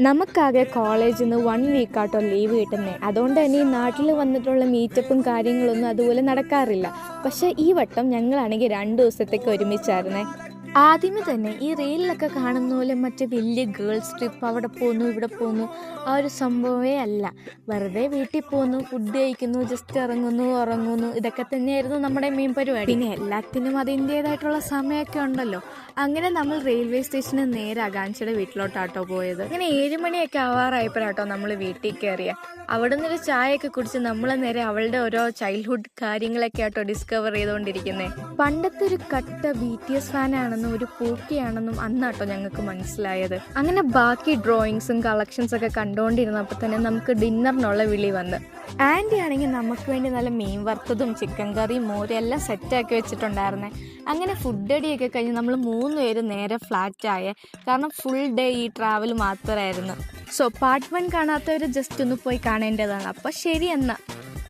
നമുക്കാകെ കോളേജിൽ നിന്ന് 1 വീക്കാട്ടോ ലീവ് കിട്ടുന്നത്. അതുകൊണ്ട് തന്നെ ഈ നാട്ടിൽ വന്നിട്ടുള്ള മീറ്റപ്പും കാര്യങ്ങളൊന്നും അതുപോലെ നടക്കാറില്ല. പക്ഷേ ഈ വട്ടം ഞങ്ങളാണെങ്കിൽ 2 ദിവസത്തേക്ക് ഒരുമിച്ചായിരുന്നേ. ആദ്യമേ തന്നെ ഈ റീലിലൊക്കെ കാണുന്ന പോലെ മറ്റേ വലിയ ഗേൾസ് ട്രിപ്പ് അവിടെ പോകുന്നു ഇവിടെ പോകുന്നു ആ ഒരു സംഭവമേ അല്ല. വെറുതെ വീട്ടിൽ പോകുന്നു, ഫുഡ് കഴിക്കുന്നു, ജസ്റ്റ് ഇറങ്ങുന്നു, ഉറങ്ങുന്നു, ഇതൊക്കെ തന്നെയായിരുന്നു നമ്മുടെ മെയിൻ പരിപാടി. പിന്നെ എല്ലാത്തിനും അതിൻ്റേതായിട്ടുള്ള സമയമൊക്കെ ഉണ്ടല്ലോ. അങ്ങനെ നമ്മൾ റെയിൽവേ സ്റ്റേഷനിൽ നേരെ ആകാംക്ഷയുടെ വീട്ടിലോട്ടാട്ടോ പോയത്. അങ്ങനെ 7 മണിയൊക്കെ ആവാറായപ്പോഴാട്ടോ നമ്മൾ വീട്ടിൽ കയറിയ. അവിടെ നിന്നൊരു ചായയൊക്കെ കുടിച്ച് നമ്മൾ നേരെ അവളുടെ ഓരോ ചൈൽഡ്ഹുഡ് കാര്യങ്ങളൊക്കെ ആട്ടോ ഡിസ്കവർ ചെയ്തുകൊണ്ടിരിക്കുന്നത്. പണ്ടത്തെ ഒരു കട്ട BTS ഫാനാണെന്നും ഒരു പൂക്കിയാണെന്നും അന്നാട്ടോ ഞങ്ങൾക്ക് മനസ്സിലായത്. അങ്ങനെ ബാക്കി ഡ്രോയിങ്സും കളക്ഷൻസ് ഒക്കെ കണ്ടുകൊണ്ടിരുന്നപ്പോൾ തന്നെ നമുക്ക് ഡിന്നറിനുള്ള വിളി വന്ന്. ആൻറ്റി ആണെങ്കിൽ നമുക്ക് വേണ്ടി നല്ല മീൻ വറുത്തതും ചിക്കൻ കറിയും മോരും എല്ലാം സെറ്റാക്കി വെച്ചിട്ടുണ്ടായിരുന്നേ. അങ്ങനെ ഫുഡ് അടിയൊക്കെ കഴിഞ്ഞ് നമ്മൾ 3 പേര് നേരെ ഫ്ലാറ്റായേ. കാരണം ഫുൾ ഡേ ഈ ട്രാവൽ മാത്രമായിരുന്നു. സോ പാർട്ട് 1 കാണാത്തവർ ജസ്റ്റ് ഒന്ന് പോയി കാണേണ്ടതാണ്. അപ്പോൾ ശരി എന്നാൽ.